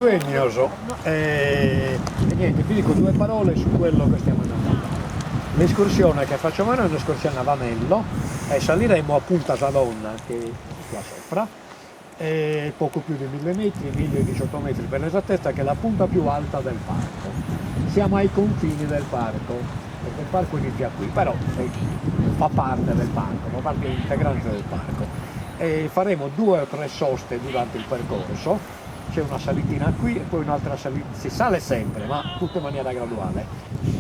Legnoso. E niente, vi dico due parole su quello che stiamo andando a fare. L'escursione che facciamo noi è un'escursione a Vanello e saliremo a Punta Salonna, che è qua sopra, e poco più di 1000 metri, 1018 metri per l'esattezza, che è la punta più alta del parco. Siamo ai confini del parco, perché il parco inizia qui, però fa parte del parco, fa parte integrante del parco. E faremo 2 o 3 soste durante il percorso. C'è una salitina qui e poi un'altra salita, si sale sempre ma tutto in maniera graduale,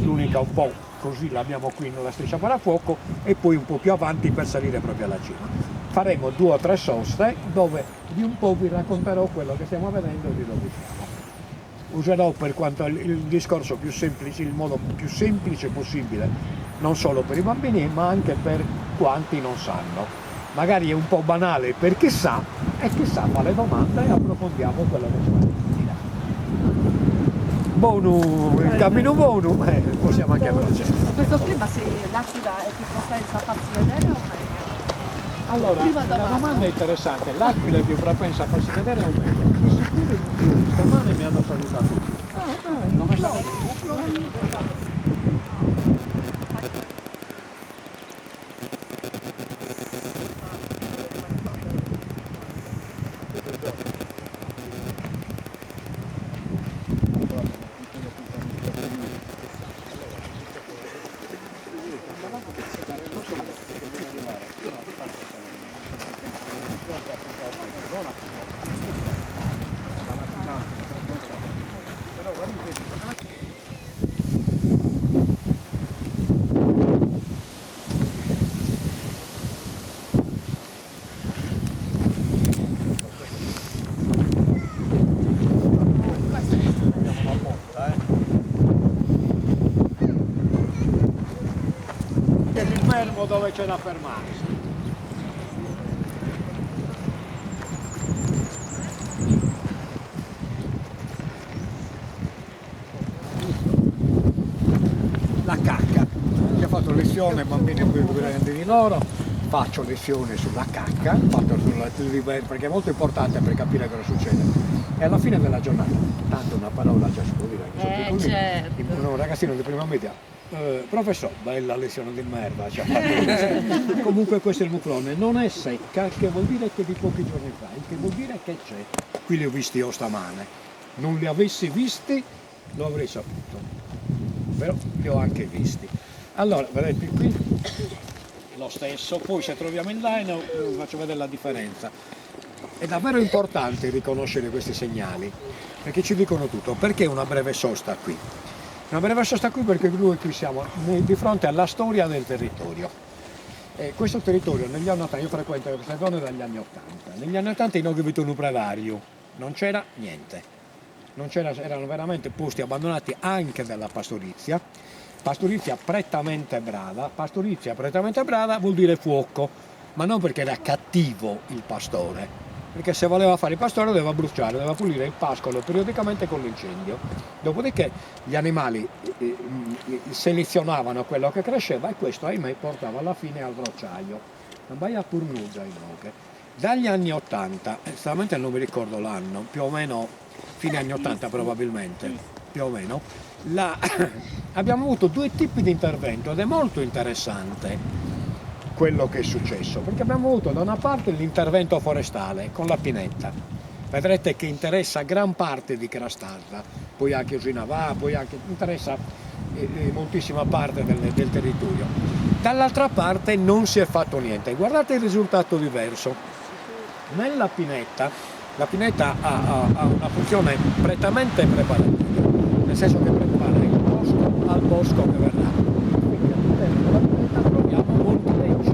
l'unica un po' così l'abbiamo qui nella striscia parafuoco e poi un po' più avanti per salire proprio alla cima. Faremo 2 o 3 soste dove di un po' vi racconterò quello che stiamo vedendo e di dove siamo. Userò per quanto il discorso più semplice, il modo più semplice possibile, non solo per i bambini ma anche per quanti non sanno. Magari è un po' banale per chi sa e chi sa fa le domande e approfondiamo quello che ci va a dire. Buono, il cammino buono, possiamo anche procedere. Questo clima se l'Aquila è più propensa a farsi vedere o meglio? Allora, la domanda è interessante, l'Aquila è più propensa a farsi vedere o meglio? Di sicuro di più, stamane mi hanno salutato tutti. Come state? Dove c'è da fermarsi. La cacca. Io ho fatto lezione bambini più grandi di loro, faccio lezione sulla cacca, perché è molto importante per capire cosa succede. E alla fine della giornata, tanto una parola già si può dire, Certo. un ragazzino di prima media. Professor, bella lezione di merda, comunque questo è il muflone, non è secca, che vuol dire che di pochi giorni fa, il che vuol dire che c'è. Qui li ho visti io stamane, non li avessi visti lo avrei saputo, però li ho anche visti. Allora, vedete qui lo stesso, poi se troviamo in line vi faccio vedere la differenza. È davvero importante riconoscere questi segnali, perché ci dicono tutto. Perché una breve sosta qui? Una breve sosta qui perché noi qui siamo di fronte alla storia del territorio. Questo territorio negli anni 80, io frequento queste zone dagli anni 80, negli anni 80 in Oggi un predario, non c'era niente, erano veramente posti abbandonati anche dalla pastorizia prettamente brava vuol dire fuoco, ma non perché era cattivo il pastore, perché se voleva fare il pastore doveva bruciare, doveva pulire il pascolo periodicamente con l'incendio. Dopodiché gli animali selezionavano quello che cresceva e questo ahimè portava alla fine al rocciaio. Non vai a purnugia in Oghe. Dagli anni 80, esattamente non mi ricordo l'anno, più o meno fine anni 80 probabilmente, più o meno, abbiamo avuto 2 tipi di intervento ed è molto interessante quello che è successo, perché abbiamo avuto da una parte l'intervento forestale con la pineta, vedrete che interessa gran parte di Crastasa, poi anche Osinavà, poi anche interessa moltissima parte del territorio. Dall'altra parte non si è fatto niente, guardate il risultato diverso. Nella pineta, la pineta ha una funzione prettamente preparatoria, nel senso che prepara il bosco al bosco che verrà. Quindi all'interno della pineta troviamo molti lecci,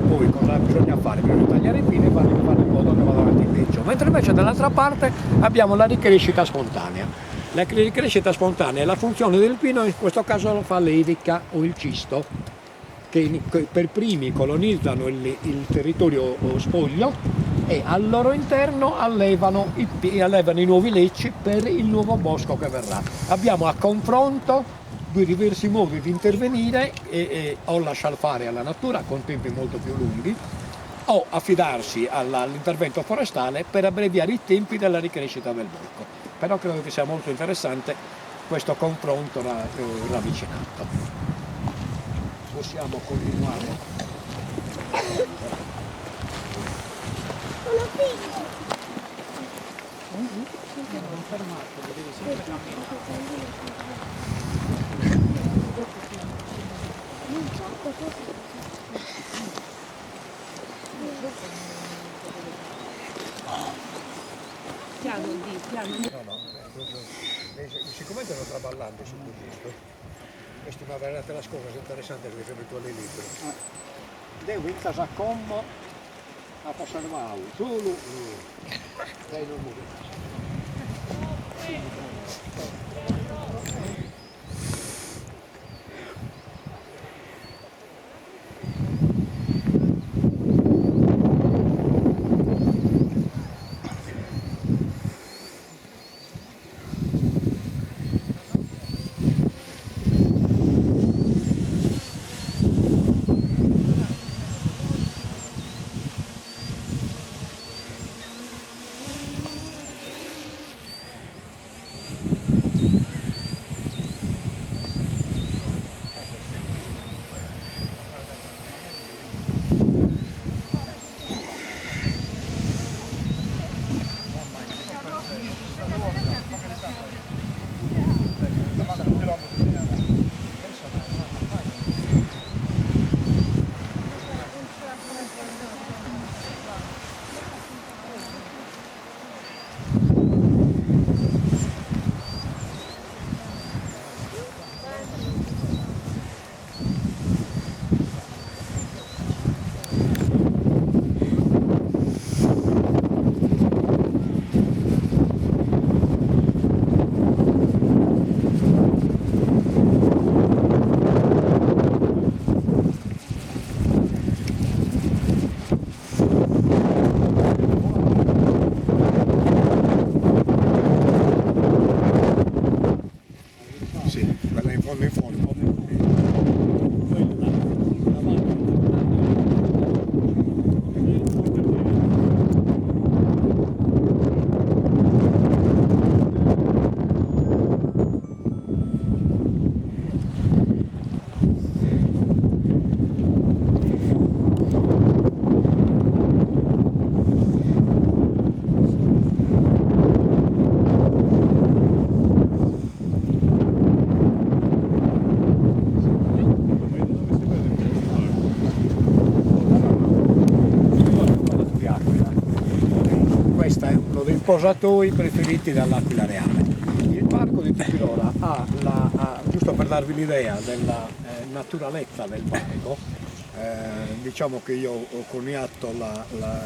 poi cosa bisogna fare? Bisogna tagliare i pini e fare in modo che vada avanti il leccio. Mentre invece dall'altra parte abbiamo la ricrescita spontanea. La ricrescita spontanea è la funzione del pino, in questo caso lo fa l'edica o il cisto, che per primi colonizzano il territorio spoglio e al loro interno allevano i nuovi lecci per il nuovo bosco che verrà. Abbiamo a confronto 2 diversi modi di intervenire o lasciar fare alla natura con tempi molto più lunghi o affidarsi all'intervento forestale per abbreviare i tempi della ricrescita del bosco. Però credo che sia molto interessante questo confronto ravvicinato. Possiamo continuare. Non fermarti, devi sempre Piano, di, piano. No, siccome ero traballando sul budismo, questa è la cosa interessante che mi tu lì libro. Devo in casa commo a passare solo lei non muove. Posatoi preferiti dall'Aquila Reale. Il parco di Tupilora giusto per darvi l'idea della naturalezza del parco, diciamo che io ho coniato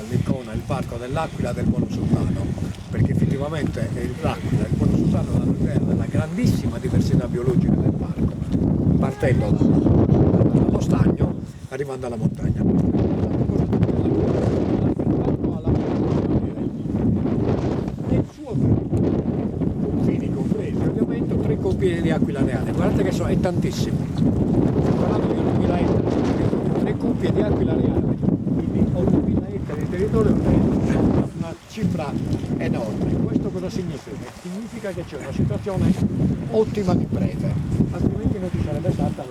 l'icona, il parco dell'Aquila del Buono Sultano, perché effettivamente l'Aquila, il Buono Sultano dà l'idea della grandissima diversità biologica del parco, partendo dallo stagno, arrivando alla montagna. Di Aquila Reale, guardate che è tantissimo, parlando di 8.000 ettari, le coppie di Aquila Reale, quindi 8.000 ettari di territorio è una cifra enorme. Questo cosa significa? Significa che c'è una situazione ottima di prede, altrimenti non ci sarebbe stata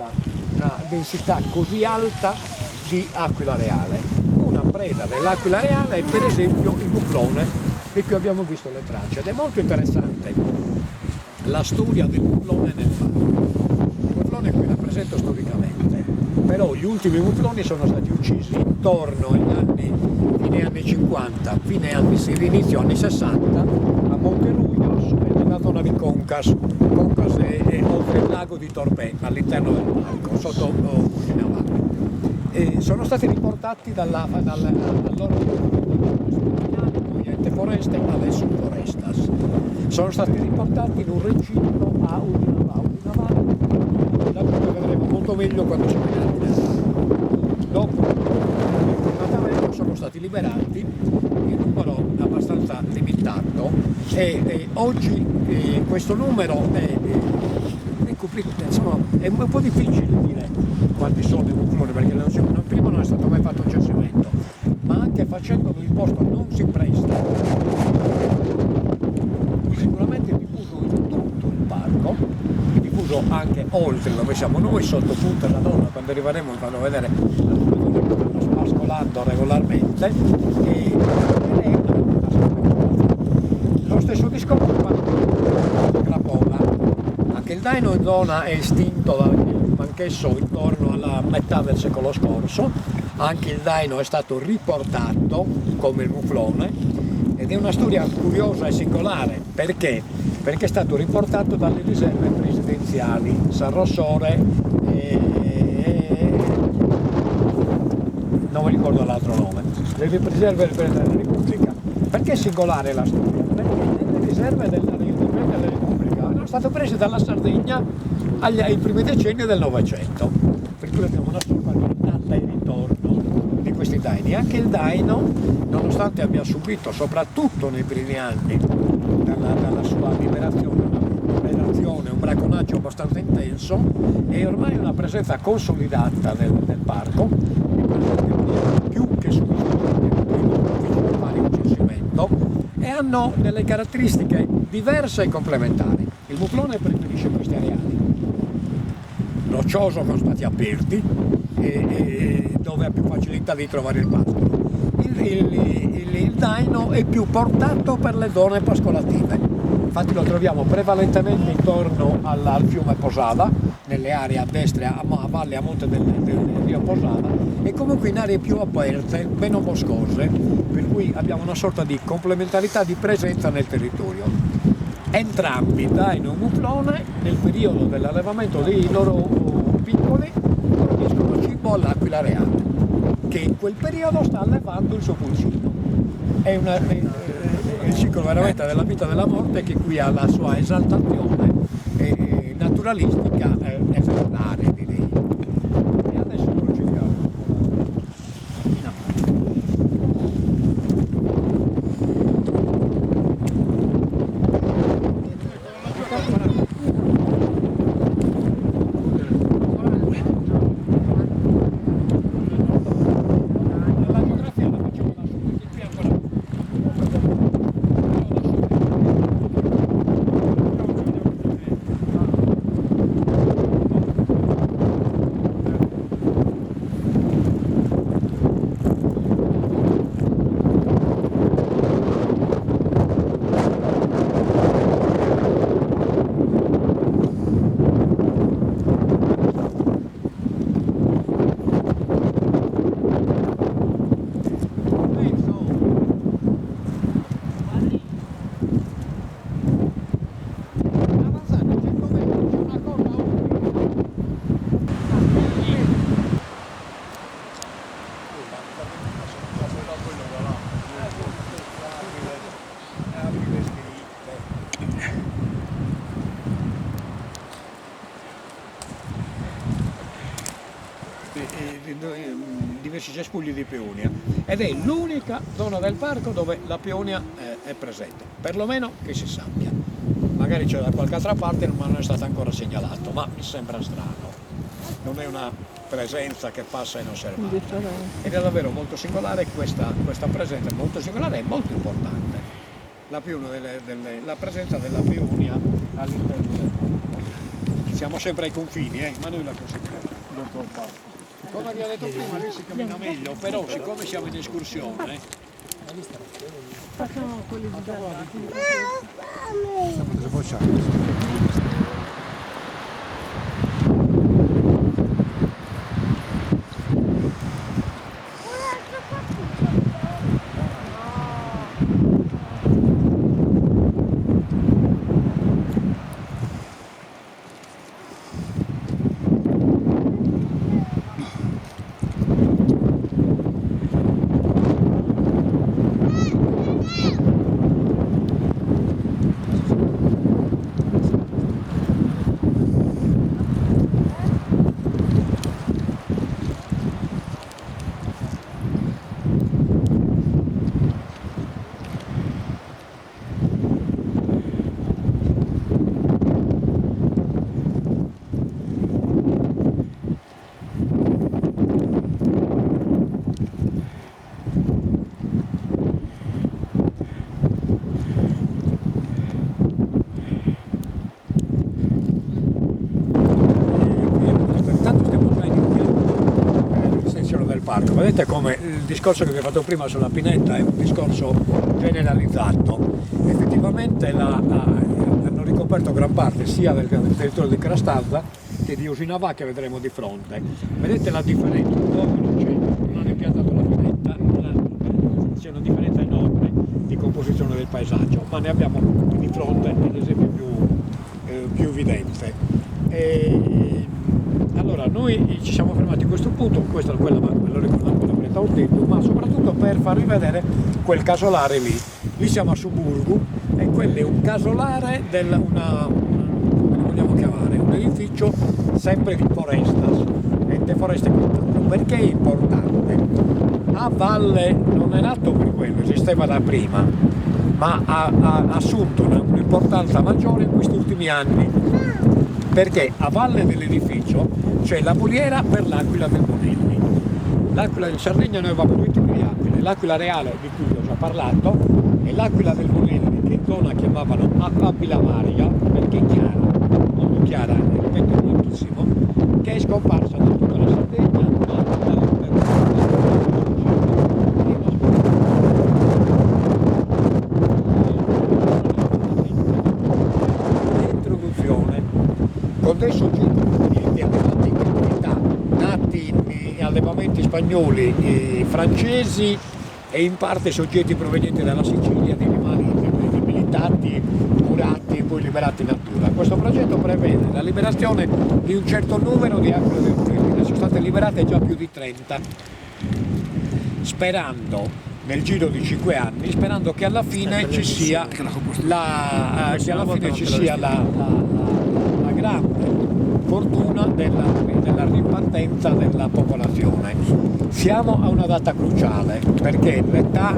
una densità così alta di Aquila Reale. Una preda dell'Aquila Reale è per esempio il muflone di cui abbiamo visto le tracce, ed è molto interessante la storia del muflone nel parco. Il muflone qui rappresenta storicamente, però gli ultimi mufloni sono stati uccisi intorno fine anni 50, inizio anni 60 a Monterruyos e nella zona di Concas. Concas è oltre il lago di Torpè, all'interno del parco, sotto Cucinavale. Sono stati riportati dall'allora ente foreste, adesso Forestas. Sono stati riportati in un recinto a Udinavale, da cui vedremo molto meglio quando ci vediamo. Dopo, fortunatamente sono stati liberati in numero abbastanza limitato e oggi questo numero è un po' difficile dire quanti sono i mufloni, perché prima non è stato mai fatto un censimento, ma anche facendolo il posto non si presta, sicuramente è diffuso in tutto il parco, è diffuso anche oltre dove siamo noi, sotto Punta della Donna. Quando arriveremo vi fanno vedere alcune donne che stanno spascolando regolarmente, e è lo stesso discorso per Crapola. Anche il daino in zona è estinto anch'esso intorno alla metà del secolo scorso. Anche il daino è stato riportato come il muflone, ed è una storia curiosa e singolare. Perché? Perché è stato riportato dalle riserve presidenziali San Rossore e non mi ricordo l'altro nome, le riserve della Repubblica. Perché è singolare la storia? Perché le riserve della Repubblica erano state prese dalla Sardegna ai primi decenni del Novecento, per cui abbiamo una sorta di andata e ritorno di questi daini. Anche il daino, nonostante abbia subito, soprattutto nei primi anni, dalla sua liberazione, un bracconaggio abbastanza intenso, è ormai una presenza consolidata nel parco, più che sufficiente per fare un censimento, e hanno delle caratteristiche diverse e complementari. Il muflone preferisce questi areali roccioso con spazi aperti e dove ha più facilità di trovare il pascolo. Il daino è più portato per le zone pascolative, infatti lo troviamo prevalentemente intorno al fiume Posada, nelle aree a destra, a valle, a monte del rio Posada, e comunque in aree più aperte, meno boscose, per cui abbiamo una sorta di complementarità di presenza nel territorio. Entrambi, daino e muflone, nel periodo dell'allevamento dei loro piccoli, forniscono cibo all'aquila reale, che in quel periodo sta allevando il suo pulcino. È il ciclo veramente della vita e della morte, che qui ha la sua esaltazione naturalistica esemplare, direi. E adesso procediamo. Diversi cespugli di peonia, ed è l'unica zona del parco dove la peonia è presente, perlomeno che si sappia. Magari c'è da qualche altra parte, ma non è stato ancora segnalato, ma mi sembra strano, non è una presenza che passa inosservata, ed è davvero molto singolare questa presenza, molto singolare e molto importante, la presenza della peonia all'interno del parco. Siamo sempre ai confini, ma noi la consideriamo dentro il parco. Come vi ho detto prima, lì si cammina meglio, però siccome siamo in escursione, facciamo quelli di parco. Vedete come il discorso che vi ho fatto prima sulla pineta è un discorso generalizzato. Effettivamente hanno ricoperto gran parte sia del territorio di Carastanza che di Usinavà, che vedremo di fronte. Vedete la differenza, non hanno impiantato la pineta, c'è una differenza enorme di composizione del paesaggio, ma ne abbiamo di fronte l'esempio più evidente. Allora noi ci siamo fermati a questo punto, questa è quella, me lo ricordate, la pineta Ortello, ma soprattutto per farvi vedere quel casolare lì. Lì siamo a Suburgu e quello è un casolare come lo vogliamo chiamare, un edificio sempre di Forestas, ente Foreste Cultura. Perché è importante? A valle non è nato per quello, esisteva da prima, ma ha assunto un'importanza maggiore in questi ultimi anni, perché a valle dell'edificio c'è la voliera per l'aquila del Bonelli. L'aquila in Sardegna noi avevamo due tipi di aquile, l'aquila reale di cui ho già parlato e l'aquila del Bonelli, che in zona chiamavano aquila varia, perché è chiara, molto chiara, ripeto moltissimo, che è scomparsa da tutta la Sardegna, con dei soggetti di allevamenti in cattività, nati in allevamenti spagnoli, francesi e in parte soggetti provenienti dalla Sicilia, di animali debilitati, curati e poi liberati in natura. Questo progetto prevede la liberazione di un certo numero di aquile del Bonelli, ne sono state liberate già più di 30, sperando nel giro di 5 anni, sperando che alla fine ci sia la grande fortuna della ripartenza della popolazione. Siamo a una data cruciale perché l'età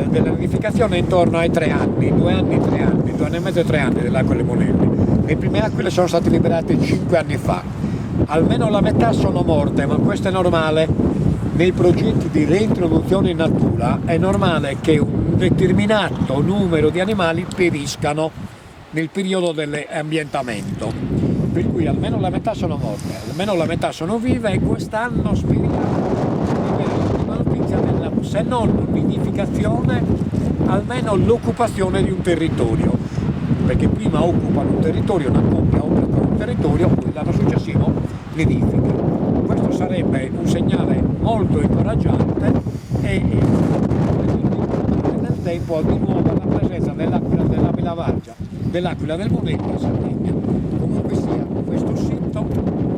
della nidificazione è intorno ai 3 anni, 2 anni, 3 anni, 2 anni e mezzo e 3 anni dell'Aquile Bonelli. Le prime aquile sono state liberate 5 anni fa, almeno la metà sono morte, ma questo è normale. Nei progetti di reintroduzione in natura è normale che un determinato numero di animali periscano nel periodo dell'ambientamento, per cui almeno la metà sono morte, almeno la metà sono vive e quest'anno speriamo di avere l'ultima notizia della, se non nidificazione, almeno l'occupazione di un territorio, perché prima occupano un territorio, una coppia occupa un territorio, poi l'anno successivo nidifica. Questo sarebbe un segnale molto incoraggiante e nel tempo di nuovo la presenza dell'aquila della Vargia, dell'aquila del Bonelli in Sardegna. Comunque sia, questo sito,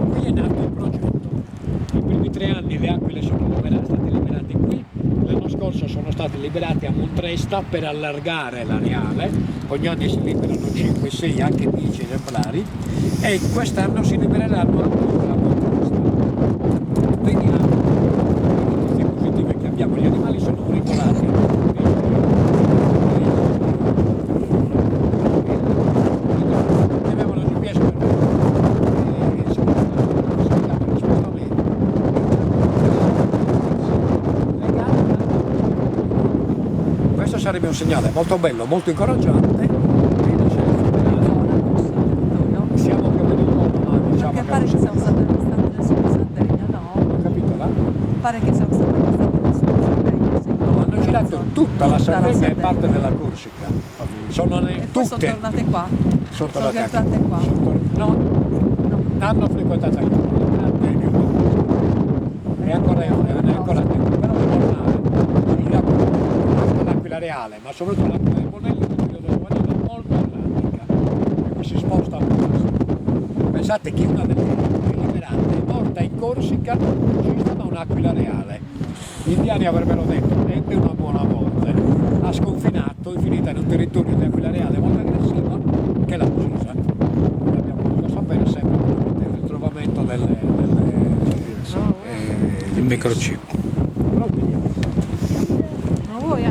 qui è nato il progetto. I primi 3 anni le aquile sono state liberate qui, l'anno scorso sono state liberate a Montresta per allargare l'areale, ogni anno si liberano 5, 6, anche 10 esemplari e quest'anno si libereranno ancora a Montresta. Vediamo le notizie positive che abbiamo, gli animali sono regolati. Abbiamo la GPS questo sarebbe un segnale molto bello, molto incoraggiante. Siamo più o meno in diciamo Che pare che siamo stati abbastanza sulla Sardegna, no? Ho capito là? Pare che siamo stati abbastanza sulla Sardegna. Sì. Hanno girato tutta la Sardegna e parte della Corsica. Sono E poi sono tutte. tornate qua. Sono Sono tornate rientrate qua. No, hanno frequentato anche è ancora tempo, però è normale. L'aquila reale, ma soprattutto l'aquila del Bonelli in un periodo di maniera molto atlantica, perché si sposta molto. Pensate che una delle liberate è morta in Corsica, ci stava un'aquila reale. Gli indiani avrebbero detto, ebbe una buona morte, ha sconfinato, è finita in un territorio di aquila reale molto aggressiva, che l'ha uccisa. L'abbiamo dovuto sapere sempre durante il ritrovamento del microchip. Pronti? Non vuoi?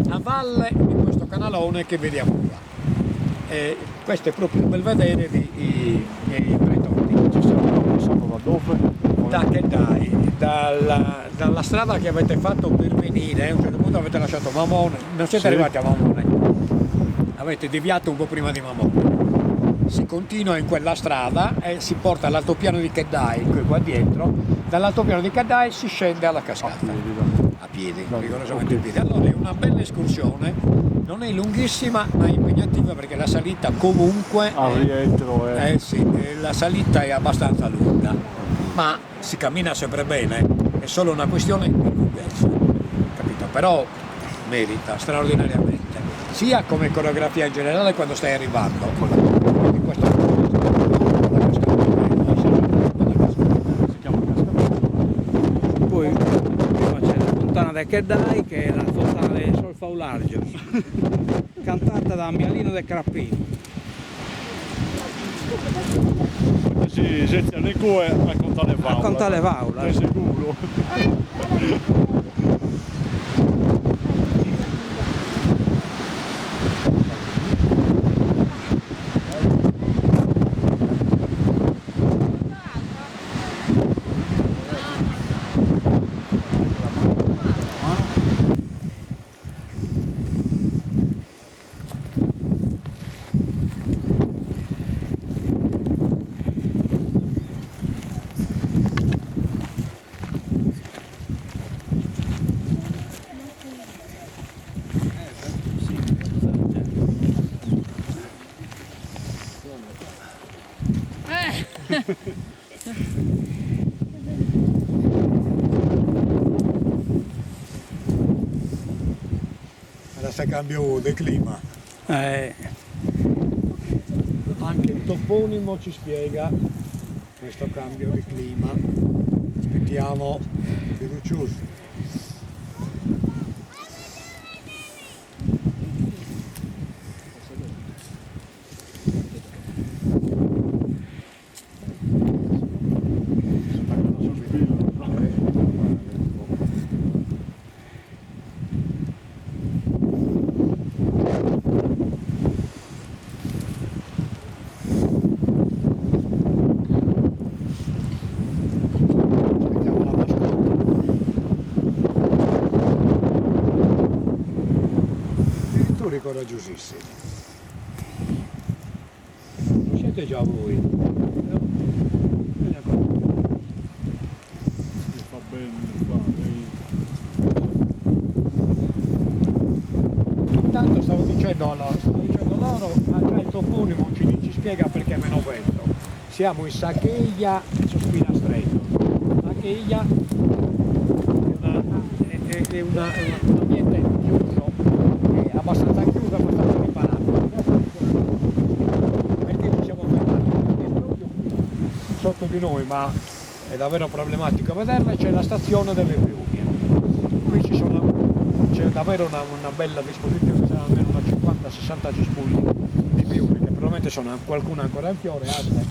a valle di questo canalone che vediamo qua. Questo è proprio il belvedere dei Bretoni. Ci siamo passato da dove? Da che dai? Dalla strada che avete fatto per venire, a un certo punto avete lasciato Mamone, non siete Sì. arrivati a Mamone, avete deviato un po' prima di Mamone. Si continua in quella strada e si porta all'altopiano di Cheddai, qua dietro. Dall'altopiano di Cheddai si scende alla cascata. A piedi, rigorosamente a piedi. Allora è una bella escursione, non è lunghissima ma è impegnativa perché la salita comunque Al rientro sì, la salita è abbastanza lunga, ma si cammina sempre bene, è solo una questione di lunghezza, capito? Però merita straordinariamente, sia come coreografia in generale quando stai arrivando. Quindi questo è la cascata. si chiama Cascata. Poi prima c'è la fontana del Cheddai, che è la fontana del Solfaulargio, cantata da Mialino De Crappini. Sì, gente alle cue a contare Vaula. A contare Vaula. È sicuro. Adesso cambio di clima. Eh, Anche il toponimo ci spiega questo cambio di clima. Aspettiamo, fiduciosi. Aspettiamo la mascotte. Addirittura i coraggiosissimi. Non siete già voi? No? Mi fa bene qua. Intanto stavo dicendo loro, già il toponimo ci spiega perché meno vento. Siamo in Saccheglia e Sospina Stretto. Saccheglia è un ambiente chiuso, è abbastanza chiuso, abbastanza riparato. Perché ci siamo fermati? Perché proprio qui, sotto di noi, ma è davvero problematico vederla, c'è la stazione delle Piugne. Qui c'è davvero una bella disposizione, c'è almeno una 50-60 cespugli di piume, che probabilmente sono qualcuna ancora in fiore, altre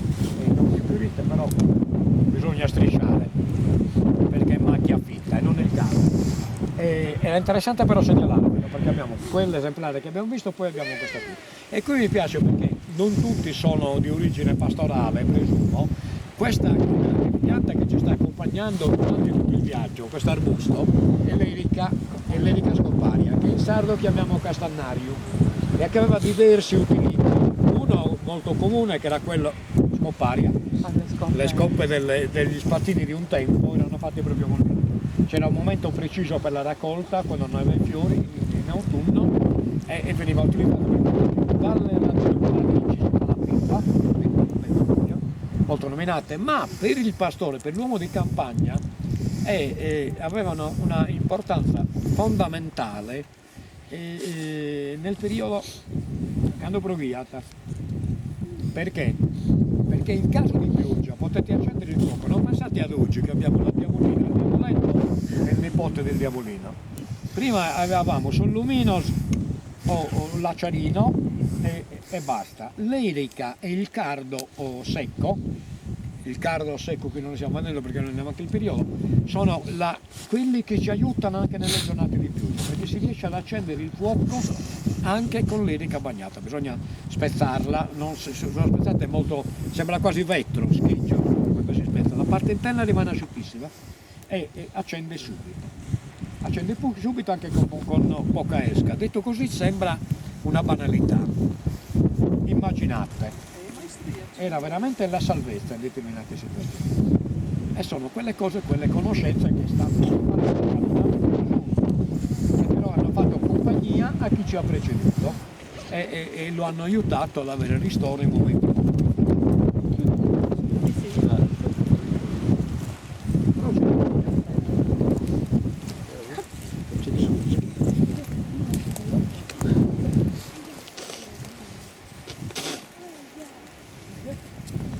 non più fiorite, però bisogna strisciare perché è macchia fitta e non è il caso. Era interessante però segnalarvelo, perché abbiamo quell'esemplare che abbiamo visto, poi abbiamo questa qui. E qui mi piace perché non tutti sono di origine pastorale, presumo. Questa pianta che ci sta accompagnando durante tutto il viaggio, questo arbusto, è l'erica scoparia, che in sardo chiamiamo castannarium, e che aveva diversi utilizzi. Uno molto comune, che era quello scoparia, le scoppe degli spazzini di un tempo erano fatte proprio con lui. C'era un momento preciso per la raccolta, quando non aveva i fiori, in autunno, e veniva utilizzato dalle radici alla pipa, molto nominate, ma per il pastore, per l'uomo di campagna, avevano una importanza fondamentale nel periodo quando proviata. Perché? Perché in caso di pioggia potete accendere il fuoco, non pensate ad oggi che abbiamo la diavolina, il diavoletto e il nipote del diavolino. Prima avevamo sul lumino o l'acciarino e basta. L'erica e il cardo secco, il cardo secco qui non lo stiamo vedendo perché non è neanche il periodo, sono quelli che ci aiutano anche nelle giornate di pioggia. perché si riesce ad accendere il fuoco anche con l'erica bagnata, bisogna spezzarla, non se sono spezzate molto, sembra quasi vetro, scheggia quando si spezza, la parte interna rimane asciuttissima e accende subito anche con poca esca. Detto così sembra una banalità, immaginate, era veramente la salvezza in determinate situazioni. E sono quelle cose, quelle conoscenze che stanno che però hanno fatto compagnia a chi ci ha preceduto e lo hanno aiutato ad avere ristoro in momenti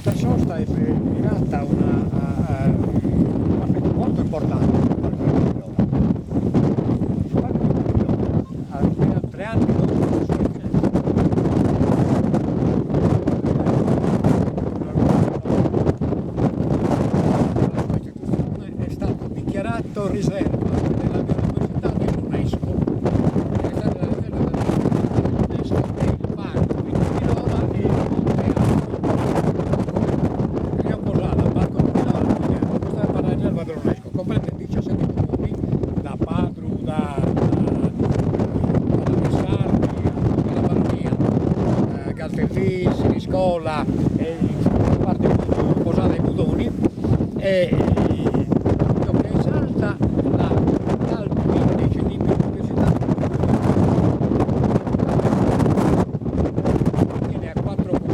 questa sosta è mirata una molto importante appena 3 anni dopo la Costituzione è stato dichiarato riserva della biodiversità dell'UNESCO. È stata la riserva dell'UNESCO e il parco di Pilova e il Monte dell'UNESCO, comprende 17 comuni, da Padru, da Messardi, da Baronia, Galtellì, Siniscola e parte di Posada e Budoni, e che esalta l'alto indice di biodiversità viene a 4 punti.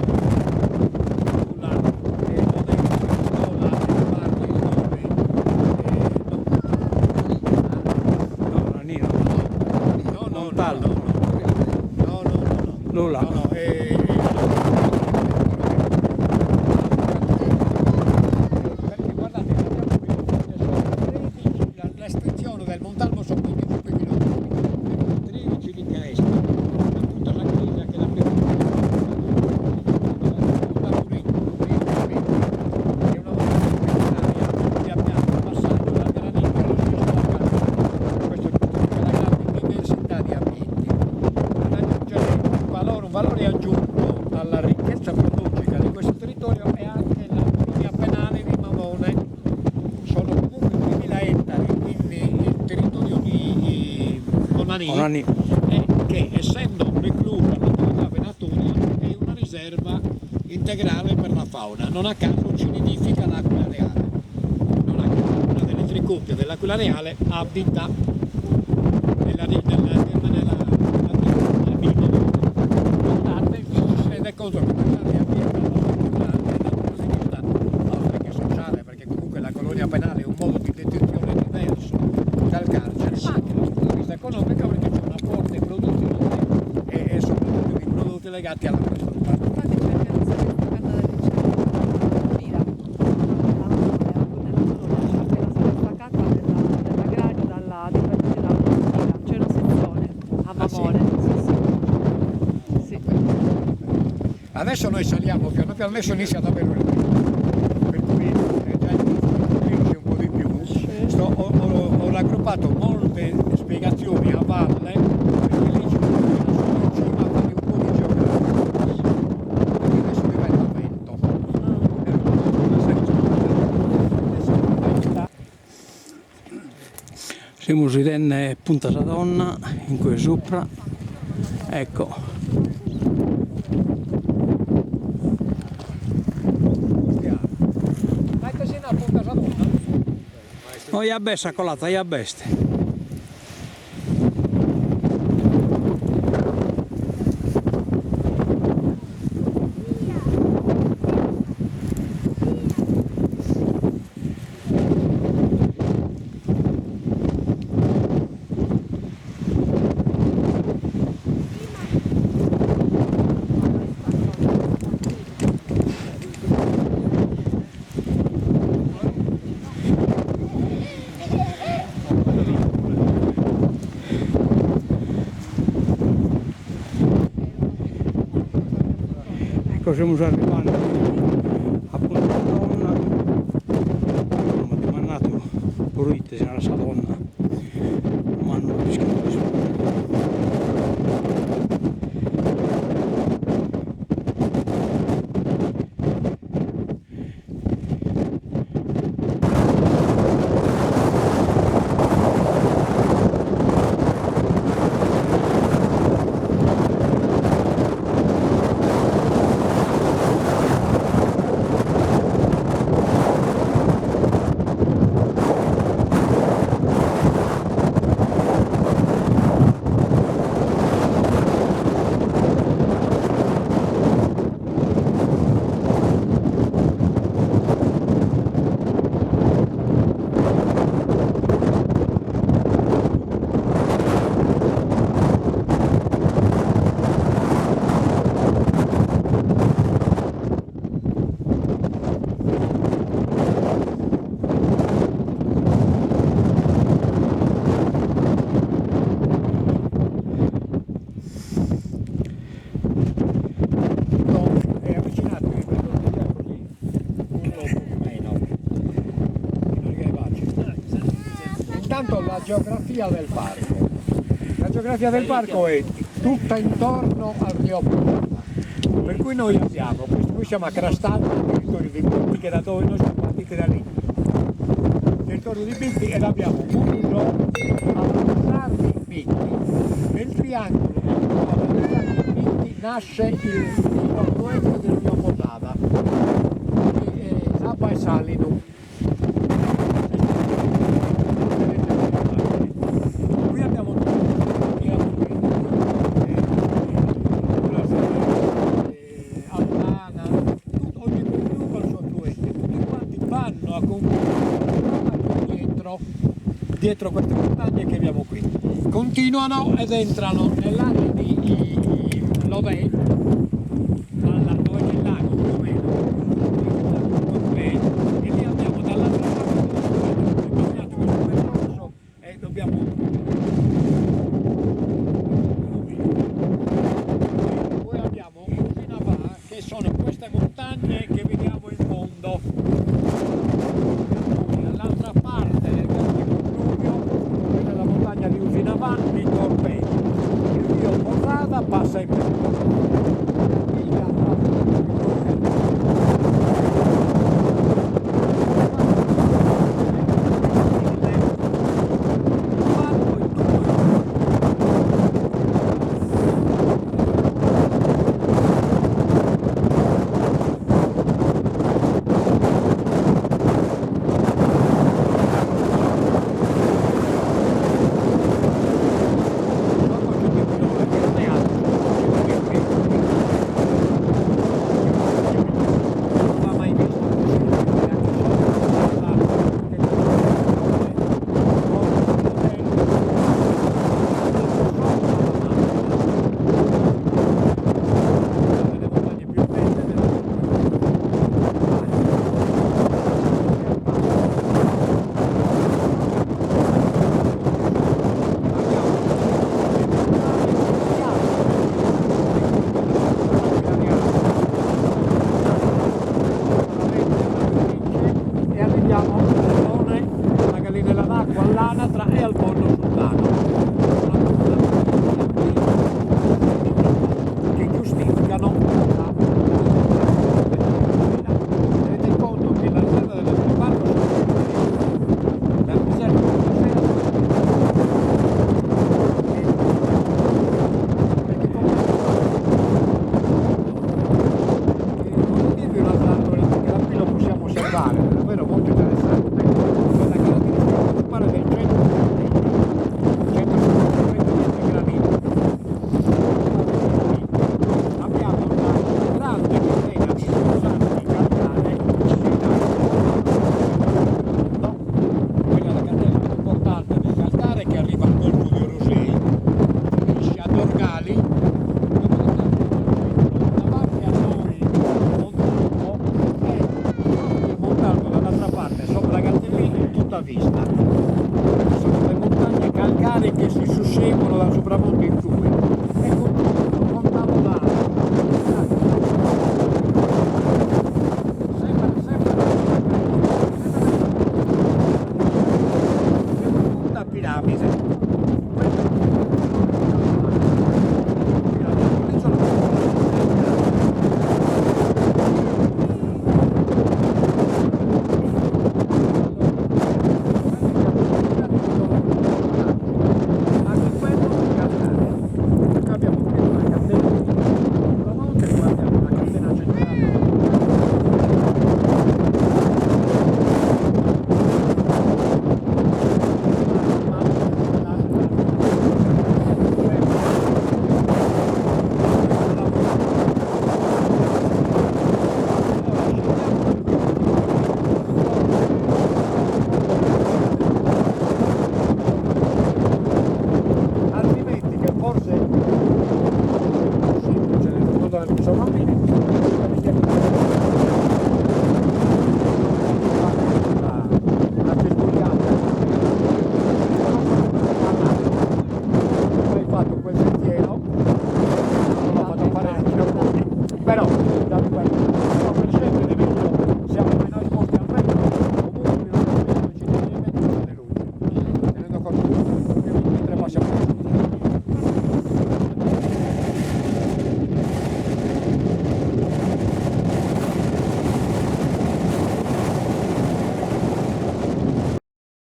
Nulla. Perché guardate, abbiamo qui l'estensione del Montalbo sono 25 km, 13 di Cresta, tutta la chiesa che la prima è una volta che abbiamo il passaggio da granito allo stesso questo è la grande diversità di ambienti. Un valore aggiunto alla ricchezza biologica di questo territorio è anche la colonia penale di Mamone. Sono comunque 2000 ettari, quindi il territorio di Onani, che essendo preclusa l'attività venatoria è una riserva integrale per la fauna. Non a caso ci nidifica l'aquila reale. Non a caso una delle 3 coppie dell'aquila reale abita ed è cosa che pensate abbiamo dal punto di vista oltre che sociale, perché comunque la colonia penale è un modo di detenzione diverso dal carcere, ma anche dal punto di vista economico, perché c'è una forte produzione e soprattutto di prodotti legati alla questura. Infatti perché non si è staccata dall'agrario, dalla dipendente dalla produttiva, c'è una sezione a Mamone. Sì. Adesso noi saliamo piano piano, adesso inizia ad avere il ritmo, per cui già un po' di più. Ho raggruppato molte spiegazioni a valle, perché lì ci sono in cima a fare un po' di geografia, perché adesso diventa vento. Siamo in Punta Sadonna, in qui sopra, ecco. No, ja bessa colata, ja beste. Ecco, stiamo arrivando a Punta Sadonna, abbiamo mandato pulite nella Sadonna, ma non riesco geografia del parco. La geografia del parco è tutta intorno al Rio Portata. Per cui noi abbiamo, qui siamo a Crastano, il territorio di Bilti, che è da dove noi siamo partiti da lì. Il territorio di Bilti ed abbiamo un museo a Sardi Bilti. Nel triangolo di Sardi Bilti nasce il confluente del Rio Portata, Sabba e Salinu. Qui abbiamo ogni col suo affluente, tutti quanti vanno a confluire dietro queste montagne che abbiamo qui. Continuano ed entrano nell'area di Lodè, dove c'è il lago più o meno, e lì andiamo dall'altra parte questo percorso e dobbiamo. Poi abbiamo Usinavà, che sono queste montagne che vediamo in fondo. Dall'altra parte del cattivo Fluvio, quella è la montagna di Usinavà di Torpei. Il rio Porrada passa in mezzo. All'anatra e al Porto Sultano, che giustificano la tenete conto che la riserva del parco la riserva voglio dirvi un'altra cosa che da qui lo possiamo osservare, è davvero molto interessante. Del 150 metri granito. Abbiamo una grande catena di pulsanti calcarei, quella è la catena più importante del calcare che arriva al golfo di Orosei, finisce a Dorgali, davanti a noi Montalvo e Montalvo dall'altra parte sopra Gattellini in tutta vista. Sono le montagne calcaree che si susseguono da sopramonte in due.